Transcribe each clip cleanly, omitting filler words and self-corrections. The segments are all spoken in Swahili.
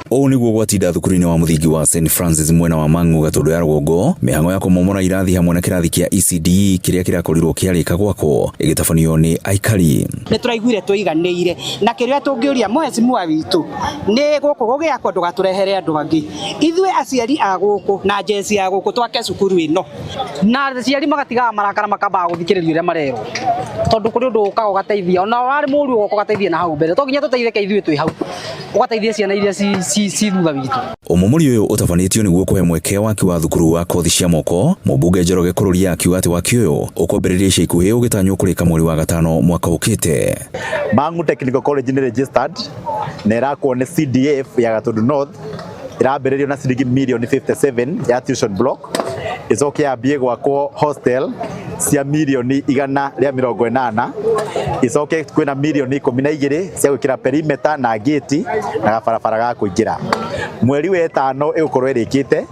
O niguo gwatinda thukuru-inĩ wa mũthingi wa St.Francis mwena wa Mang'u Gatundu ya rũgongo, mĩhang'o ya kũmomora irathi hamwe na kĩrathi kĩa ECD kĩrĩa kĩrakorirwo kĩarĩka gwakwo ĩgĩtabanio nĩ aikari. Nĩ tũraiguire tũiganĩire na kĩrĩa tũngĩũria mheshimiwa witũ nĩ gũkũ gũgĩakwo ndũgatũrehere andũ angĩ. Ithuĩ aciari a gũkũ na njeci ya gũkũ twake cukuru ĩno na aciari magatigaga marakara makambaga gũthikĩrĩria ũrĩa marerwo, tondũ kũrĩ ũndũ ũkaga ũgateithia ona warĩ mũru ũgoka ũgateithia na hau mbere, to nginya tũteithĩke ithuĩ twĩ hau ũgateithia ciana iria ci thutha witũ. Ũmomori ũyũ ũtabanĩtio nĩguo kũhe mweke waki wa thukuru wa kothi cia moko. Mũmbunge Njoroge Kũrũria akiuga atĩ waki ũyũ ũkwambĩrĩria ica ikuhĩ ũgĩtanywo kũrĩka mweri wa gatano mwaka ũkĩte. Mang'u Technical College nĩ registered na ĩrakwo nĩ CDF ya Gatundu North, ĩrambĩrĩrio na ciringi mirioni 57 ya tuition block, icoke yambie gwakwo hostel cia mirioni 180, icoke kwĩna mirioni 12 cia gwĩkĩra perimeter na gate na gabarabara ga kũingĩra. Mweri wa ĩtano ĩgũkorwo ĩrĩkĩte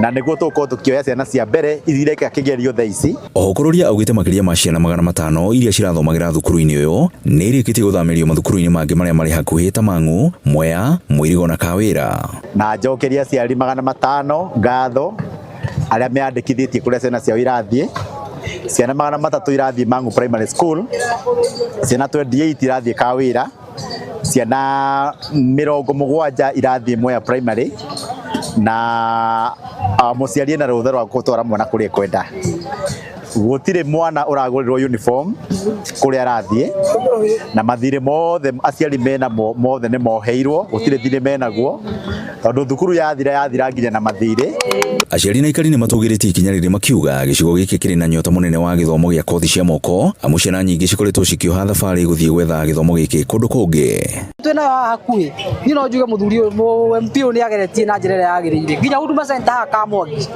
na nĩguo tũkorwo tũkĩoya ciana cia mbere ithireka kĩgerio thaa ici. Oho Kũrũria augĩte makĩria ma ciana 500 iria cirathomagĩra thukuru-inĩ ũyũ nĩ irĩkĩtie gũthamĩrio mathukuru-inĩ mangĩ marĩa marĩ hakuhĩ ta Mang'u, Mwea, Mũirigo na Kawĩra. Na njokeria aciari 500 ngatho arĩa meandĩkithĩtie kũrĩa ciana ciao irathiĩ. Ciana 300 irathiĩ Mang'u Primary School, ciana 28 irathiĩ Kawĩra, ciana 70 irathiĩ Mwea Primary, na mũciari ena rũtha rwa gũtwara mwana kũrĩa kwenda. Gũtirĩ mwana ũragũrĩrwo uniform kũrĩa arathiĩ, na mathirĩ mothe aciari mena mothe nĩ moheirwo, gũtirĩ thirĩ menaguo tondũ thukuru yathira nginya na mathirĩ. Aciari na aikari nĩ matũgĩrĩtie ikinya rĩrĩ makiuga gĩcigo gĩkĩ kĩrĩ na nyota mũnene wa gĩthomo gĩa kothi cia moko, amu ciana nyingĩ cikoretwo cikĩoha thabarĩ gũthiĩ gwetha gĩthomo gĩkĩ kũndũ kũngĩ. Twĩna hakuhĩ niĩ no njuge mũthuri MP nĩ ageretie na njĩra ĩrĩa yagĩrĩire, nginya Huduma Center Kamwangi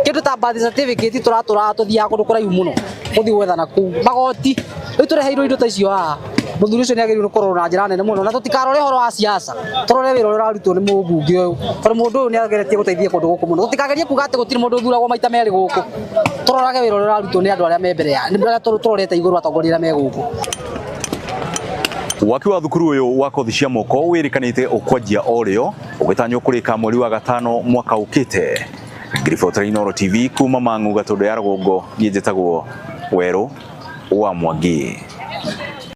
kĩndũ ta birth certificate tũthiaga kũndũ kũraihu mũno gũthiĩ gwetha na kũu magoti. Rĩu tũreheirwo indo ta icio haha, mũthuri ũcio nĩ agĩrĩirwo gũkorwo na njĩra nene mũno, na tũtikarore ũhoro wa siasa, tũrore wĩra ũrĩa ũrarutwo nĩ mũmbunge ũyũ, tondũ mũndũ ũyũ nĩ ageretie gũteithia kũndũ gũkũ mũno. Tũtikagerie kuga atĩ gũtirĩ mũndũ ũthuragwo maita merĩ gũkũ, tũrorage wĩra ũrĩa ũrarutwo nĩ andũ arĩa me mbere ya tũrorete igũrũ atongoria arĩa me gũkũ. Waki wa thukuru ũyũ wa kothi cia moko wĩrĩkanĩte ũkwanjia o rĩo ũgĩtanywo kũrĩka mweri wa gatano mwaka ũkĩte. Ngiribotera Inooro TV kuma Mang'u Gatundu ya rũgongo, niĩ njĩtagwo Werũ wa Mwangi.